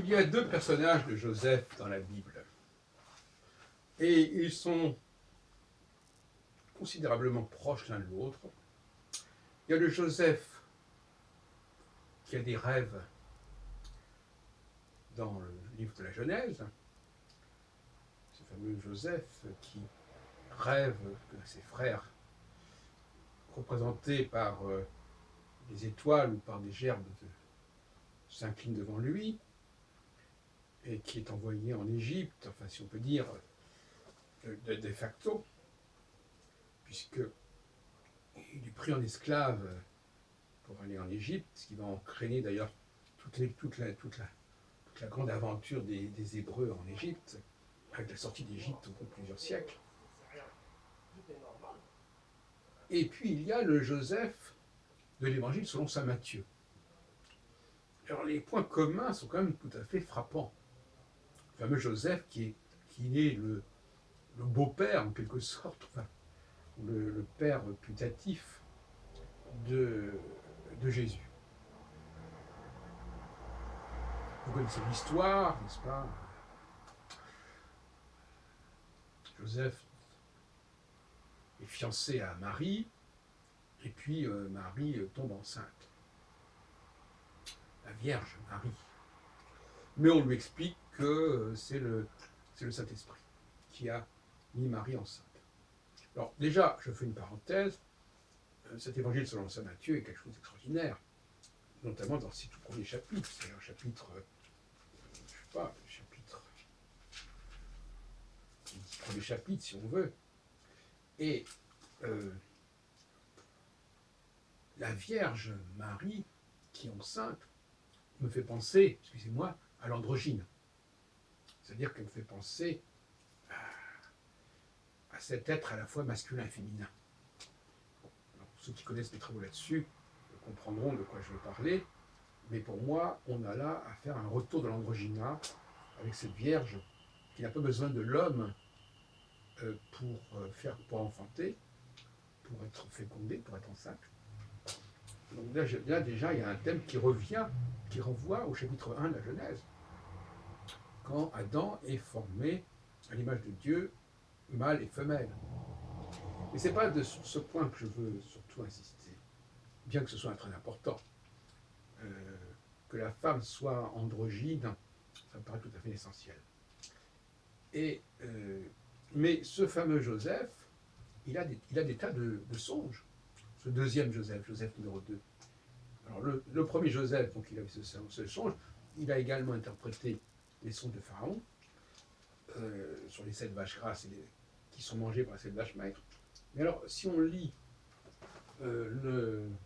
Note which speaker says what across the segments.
Speaker 1: il y a deux personnages de Joseph dans la Bible. Et ils sont considérablement proches l'un de l'autre. Il y a le Joseph qui a des rêves dans le livre de la Genèse. Ce fameux Joseph qui rêve que ses frères, représentés par des étoiles ou par des gerbes, s'inclinent devant lui, et qui est envoyé en Égypte, enfin si on peut dire de facto, puisqu'il est pris en esclave pour aller en Égypte, ce qui va entraîner d'ailleurs toute la grande aventure des Hébreux en Égypte, avec la sortie d'Égypte au bout de plusieurs siècles. Et puis il y a le Joseph de l'Évangile selon saint Matthieu. Alors les points communs sont quand même tout à fait frappants. Le fameux Joseph qui est le beau-père en quelque sorte, enfin, le père putatif de Jésus. Vous connaissez l'histoire, n'est-ce pas? Joseph est fiancé à Marie, et puis Marie tombe enceinte. La Vierge Marie. Mais on lui explique que c'est le Saint-Esprit qui a mis Marie enceinte. Alors déjà, je fais une parenthèse, cet évangile selon saint Matthieu est quelque chose d'extraordinaire, notamment dans ses tout premiers chapitres, c'est un chapitre, je sais pas, le chapitre, les 10 premiers chapitres si on veut, et la Vierge Marie qui est enceinte me fait penser, excusez-moi, à l'androgyne. C'est-à-dire qu'elle me fait penser à cet être à la fois masculin et féminin. Alors, ceux qui connaissent mes travaux là-dessus comprendront de quoi je veux parler, mais pour moi, on a là à faire un retour de l'androgyna avec cette Vierge qui n'a pas besoin de l'homme pour enfanter, pour être fécondée, pour être enceinte. Donc là, déjà, il y a un thème qui renvoie au chapitre 1 de la Genèse, quand Adam est formé à l'image de Dieu, mâle et femelle. Mais ce n'est pas sur ce point que je veux surtout insister, bien que ce soit très important. Que la femme soit androgyne, ça me paraît tout à fait essentiel. Mais ce fameux Joseph, il a des tas de songes. Ce deuxième Joseph, Joseph numéro 2. Alors le premier Joseph, donc il avait ce songe, il a également interprété les songes de Pharaon, sur les 7 vaches grasses qui sont mangées par les 7 vaches maigres. Mais alors, si on lit l'évangile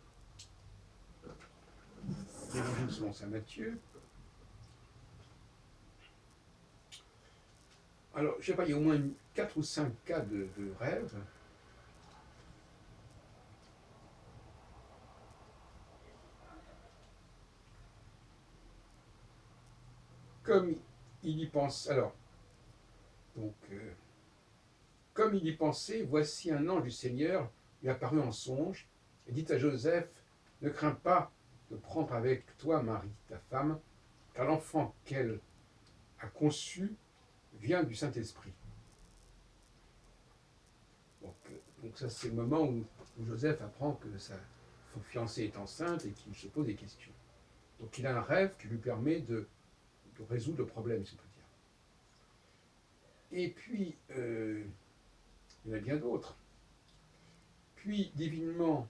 Speaker 1: selon saint Matthieu, alors, je ne sais pas, il y a au moins 4 ou 5 cas de rêve. Comme il y pense, alors, donc, comme il y pensait, voici un ange du Seigneur lui apparut en songe et dit à Joseph, ne crains pas de prendre avec toi Marie, ta femme, car l'enfant qu'elle a conçu vient du Saint-Esprit. Donc ça, c'est le moment où Joseph apprend que sa fiancée est enceinte et qu'il se pose des questions. Donc il a un rêve qui lui permet de résoudre le problème, si on peut dire. Et puis, il y en a bien d'autres. Puis, divinement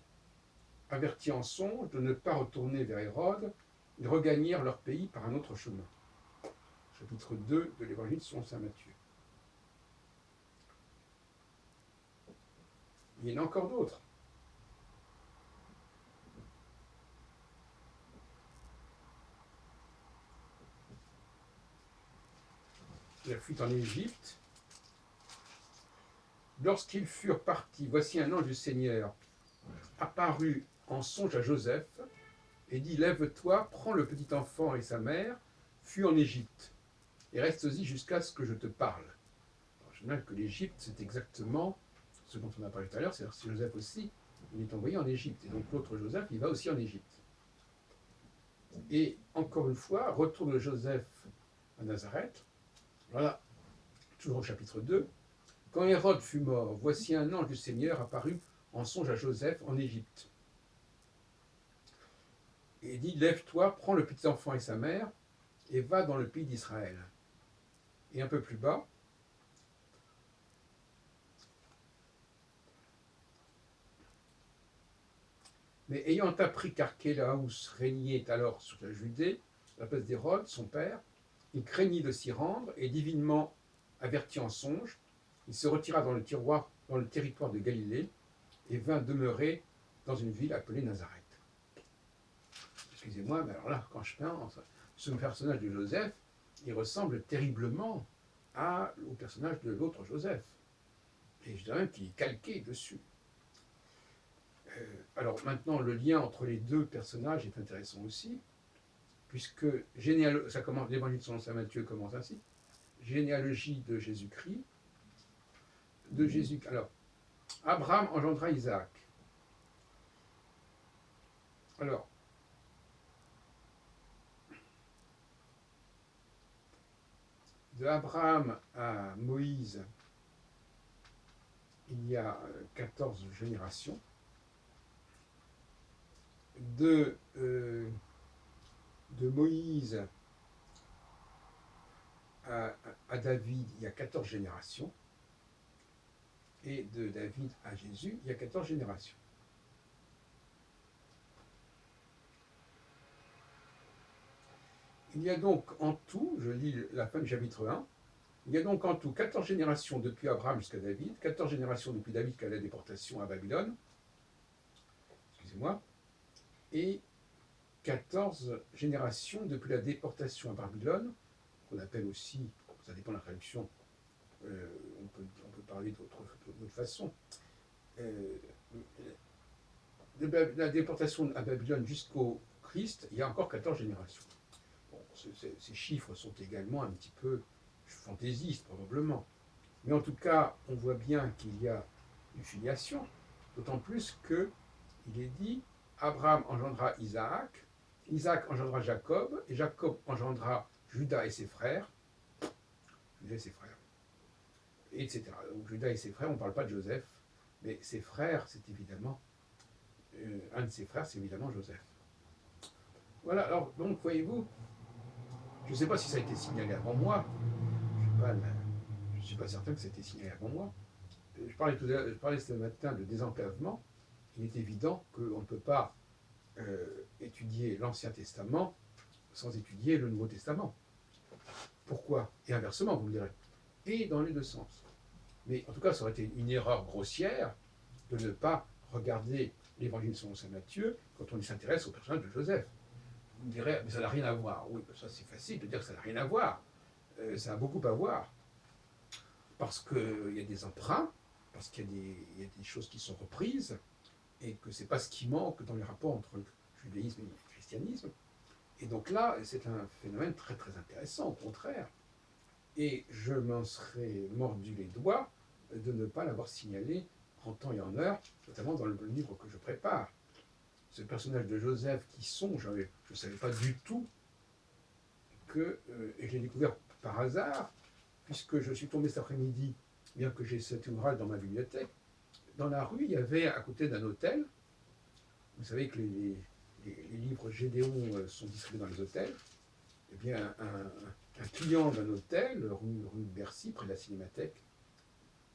Speaker 1: avertis en songe de ne pas retourner vers Hérode, ils regagnèrent leur pays par un autre chemin. Chapitre 2 de l'évangile selon saint Matthieu. Il y en a encore d'autres. La fuite en Égypte. Lorsqu'ils furent partis, voici un ange du Seigneur apparut en songe à Joseph et dit, lève-toi, prends le petit enfant et sa mère, fuis en Égypte et reste-y jusqu'à ce que je te parle. Alors, je note que l'Égypte, c'est exactement ce dont on a parlé tout à l'heure, c'est-à-dire que Joseph aussi, il est envoyé en Égypte. Et donc l'autre Joseph, il va aussi en Égypte. Et encore une fois, retour de Joseph à Nazareth. Voilà, toujours au chapitre 2. Quand Hérode fut mort, voici un ange du Seigneur apparut en songe à Joseph en Égypte. Et il dit, lève-toi, prends le petit enfant et sa mère, et va dans le pays d'Israël. Et un peu plus bas, mais ayant appris qu'Archélaus régnait alors sur la Judée, à la place d'Hérode, son père, il craignit de s'y rendre, et divinement averti en songe, il se retira dans le territoire de Galilée, et vint demeurer dans une ville appelée Nazareth. Excusez-moi, mais alors là, quand je pense, ce personnage de Joseph, il ressemble terriblement au personnage de l'autre Joseph. Et je dirais même qu'il est calqué dessus. Alors maintenant, le lien entre les deux personnages est intéressant aussi, puisque ça commence, l'évangile selon saint Matthieu commence ainsi, généalogie de Jésus-Christ, Alors, Abraham engendra Isaac. Alors, de Abraham à Moïse, il y a 14 générations. De Moïse à David, il y a 14 générations. Et de David à Jésus, il y a 14 générations. Il y a donc en tout, je lis la fin du chapitre 1, il y a donc en tout 14 générations depuis Abraham jusqu'à David, 14 générations depuis David jusqu'à la déportation à Babylone, excusez-moi, et 14 générations depuis la déportation à Babylone, qu'on appelle aussi, ça dépend de la traduction, on peut parler d'autre façon, de la déportation à Babylone jusqu'au Christ, il y a encore 14 générations. Bon, ces chiffres sont également un petit peu fantaisistes, probablement. Mais en tout cas, on voit bien qu'il y a une filiation, d'autant plus qu'il est dit Abraham engendra Isaac, Isaac engendra Jacob, et Jacob engendra Judas et ses frères, etc. Donc Judas et ses frères, on ne parle pas de Joseph, mais ses frères, c'est évidemment, un de ses frères, c'est évidemment Joseph. Voilà, alors, donc, voyez-vous, je ne sais pas si ça a été signalé avant moi, je ne suis pas certain que ça a été signalé avant moi. Je parlais ce matin de désenclavement. Il est évident qu'on ne peut pas étudier l'Ancien Testament sans étudier le Nouveau Testament. Pourquoi? Et inversement, vous me direz. Et dans les deux sens. Mais en tout cas, ça aurait été une erreur grossière de ne pas regarder l'Évangile selon saint Matthieu quand on s'intéresse au personnage de Joseph. Vous me direz, mais ça n'a rien à voir. Oui, ça c'est facile de dire que ça n'a rien à voir. Ça a beaucoup à voir. Parce qu'il y a des emprunts, parce qu'il y a des choses qui sont reprises, et que ce n'est pas ce qui manque dans les rapports entre le judaïsme et le christianisme. Et donc là, c'est un phénomène très très intéressant, au contraire. Et je m'en serais mordu les doigts de ne pas l'avoir signalé en temps et en heure, notamment dans le livre que je prépare. Ce personnage de Joseph qui songe, je ne savais pas du tout et je l'ai découvert par hasard, puisque je suis tombé cet après-midi, bien que j'ai cet ouvrage dans ma bibliothèque, dans la rue, il y avait à côté d'un hôtel, vous savez que les livres Gédéon sont distribués dans les hôtels, eh bien un client d'un hôtel, rue de Bercy, près de la Cinémathèque,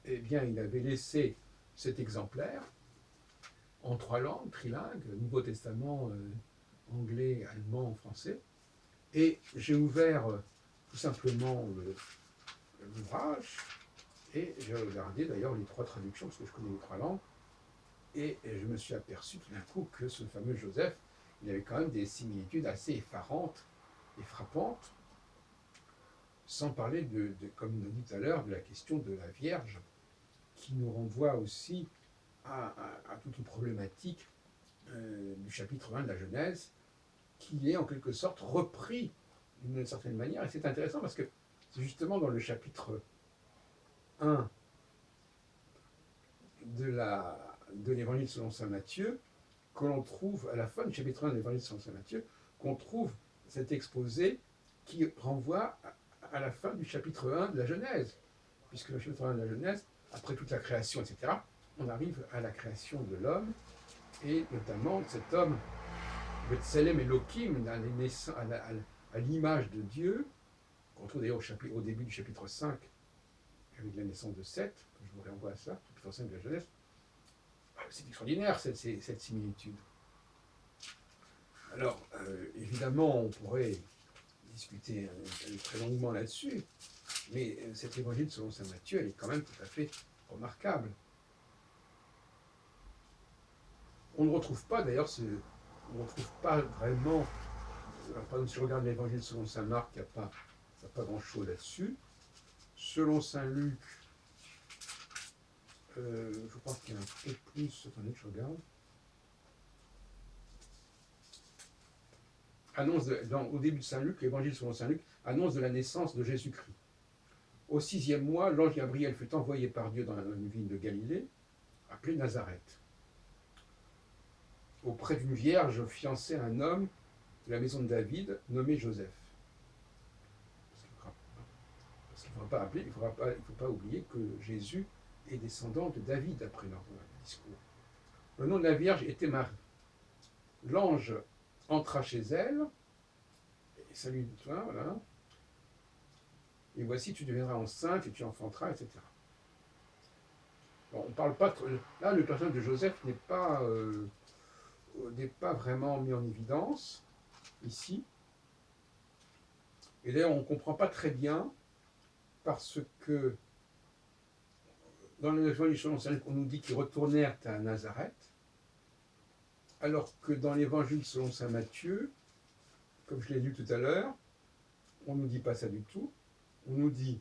Speaker 1: eh bien il avait laissé cet exemplaire en 3 langues, trilingue, Nouveau Testament, anglais, allemand, français, et j'ai ouvert tout simplement l'ouvrage, et j'ai regardé d'ailleurs les 3 traductions, parce que je connais les 3 langues, et je me suis aperçu tout d'un coup que ce fameux Joseph, il avait quand même des similitudes assez effarantes et frappantes, sans parler comme on a dit tout à l'heure, de la question de la Vierge, qui nous renvoie aussi à toute une problématique du chapitre 1 de la Genèse, qui est en quelque sorte repris d'une certaine manière. Et c'est intéressant parce que c'est justement dans le chapitre 1 de l'Évangile selon saint Matthieu que l'on trouve, à la fin du chapitre 1 de l'Évangile selon saint Matthieu, qu'on trouve cet exposé qui renvoie à la fin du chapitre 1 de la Genèse. Puisque le chapitre 1 de la Genèse, après toute la création, etc., on arrive à la création de l'homme, et notamment cet homme, Betselem Elohim, à l'image de Dieu, qu'on trouve d'ailleurs au début du chapitre 5, avec la naissance de Seth, je vous renvoie à ça, chapitre 5 de la Genèse. C'est extraordinaire cette similitude. Alors, évidemment, on pourrait discuter très longuement là-dessus, mais cet évangile selon saint Matthieu, elle est quand même tout à fait remarquable. On ne retrouve pas d'ailleurs, on ne retrouve pas vraiment, par exemple si je regarde l'évangile selon saint Marc, il n'y a pas grand-chose là-dessus. Selon saint Luc, je crois qu'il y a un peu plus, attendez que je regarde. Au début de saint Luc, l'évangile selon saint Luc annonce de la naissance de Jésus-Christ. Au 6e mois, l'ange Gabriel fut envoyé par Dieu dans une ville de Galilée, appelée Nazareth, auprès d'une vierge fiancée à un homme de la maison de David, nommé Joseph. Parce qu'il ne faut pas oublier que Jésus est descendant de David, après leur discours. Le nom de la vierge était Marie. L'ange entra chez elle, et salut toi, voilà. Et voici, tu deviendras enceinte et tu enfanteras, etc. Bon, on parle pas. Là, le personnage de Joseph n'est pas vraiment mis en évidence ici. Et d'ailleurs, on ne comprend pas très bien parce que dans l'évangile selon saint Luc, on nous dit qu'ils retournèrent à Nazareth, alors que dans l'évangile selon saint Matthieu, comme je l'ai lu tout à l'heure, on ne nous dit pas ça du tout. On nous dit,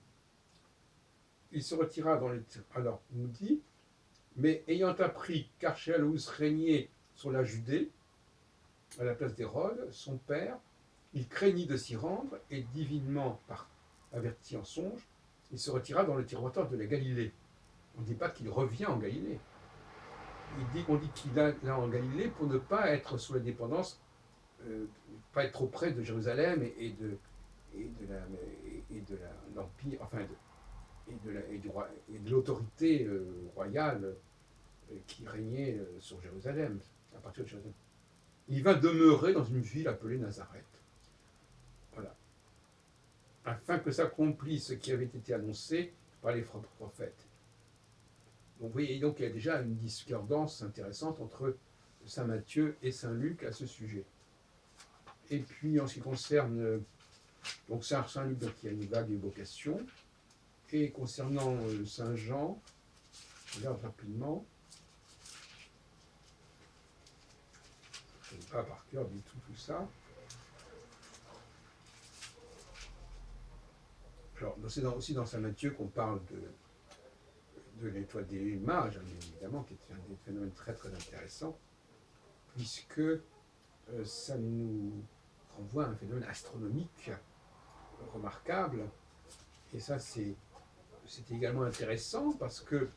Speaker 1: il se retira dans les... Alors, on nous dit, mais ayant appris qu'Archélaüs régnait sur la Judée, à la place d'Hérode, son père, il craignit de s'y rendre, et divinement averti en songe, il se retira dans le territoire de la Galilée. On ne dit pas qu'il revient en Galilée. On dit qu'il est là en Galilée pour ne pas être sous la dépendance, pas être trop près de Jérusalem et de l'empire, enfin, et de l'autorité royale qui régnait sur Jérusalem, à partir de Jérusalem. Il va demeurer dans une ville appelée Nazareth. Voilà. Afin que s'accomplisse ce qui avait été annoncé par les prophètes. Donc, vous voyez, donc il y a déjà une discordance intéressante entre saint Matthieu et saint Luc à ce sujet. Et puis, en ce qui concerne donc saint Luc, donc, il y a une vague évocation. Et concernant saint Jean, je regarde rapidement. Je ne sais pas par cœur du tout ça. Alors, c'est aussi dans saint Matthieu qu'on parle de l'étoile des mages, hein, évidemment, qui est un des phénomènes très très intéressants, puisque ça nous renvoie à un phénomène astronomique remarquable. Et ça, c'est également intéressant parce que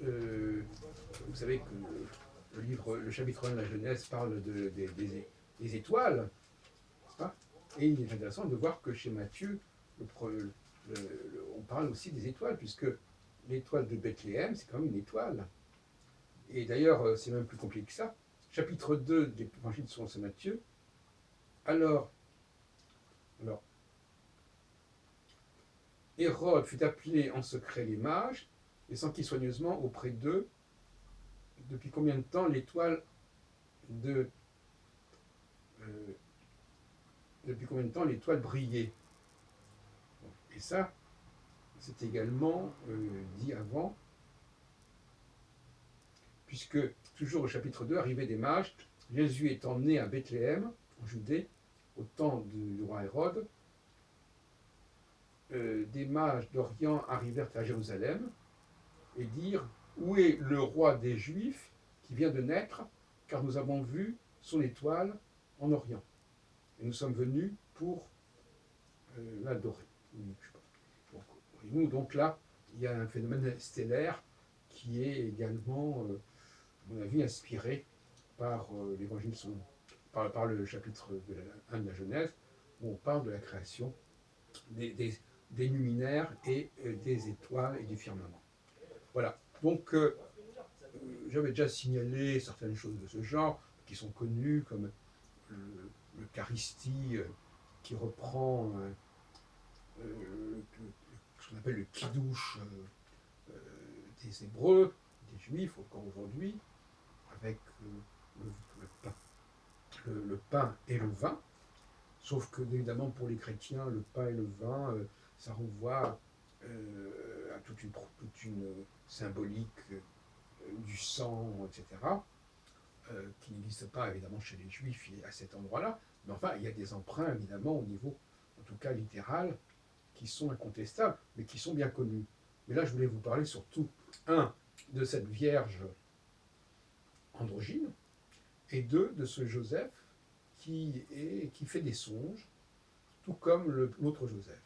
Speaker 1: vous savez que le chapitre 1 de la Genèse parle des étoiles, pas? Et il est intéressant de voir que chez Matthieu, on parle aussi des étoiles, puisque l'étoile de Bethléem, c'est quand même une étoile. Et d'ailleurs, c'est même plus compliqué que ça. Chapitre 2 de l'Évangile selon saint Matthieu. Alors, Hérode fut appelé en secret les mages et s'enquit soigneusement auprès d'eux depuis combien de temps l'étoile brillait. Et ça, c'est également dit avant, puisque toujours au chapitre 2, arrivée des mages, Jésus étant né à Bethléem, en Judée, au temps du roi Hérode, des mages d'Orient arrivèrent à Jérusalem et dirent, où est le roi des Juifs qui vient de naître, car nous avons vu son étoile en Orient. Et nous sommes venus pour l'adorer. Donc là, il y a un phénomène stellaire qui est également, à mon avis, inspiré par l'évangile, par le chapitre 1 de la Genèse, où on parle de la création des luminaires et des étoiles et du firmament. Voilà. Donc, j'avais déjà signalé certaines choses de ce genre qui sont connues, comme l'Eucharistie qui reprend ce qu'on appelle le kiddush des Hébreux, des Juifs encore aujourd'hui, avec le pain et le vin. Sauf que, évidemment, pour les chrétiens, le pain et le vin, ça renvoie à toute une symbolique du sang, etc., qui n'existe pas, évidemment, chez les Juifs à cet endroit-là. Mais enfin, il y a des emprunts, évidemment, au niveau, en tout cas, littéral, qui sont incontestables, mais qui sont bien connus. Mais là, je voulais vous parler surtout, de cette Vierge androgyne, et de ce Joseph qui fait des songes, tout comme l'autre Joseph.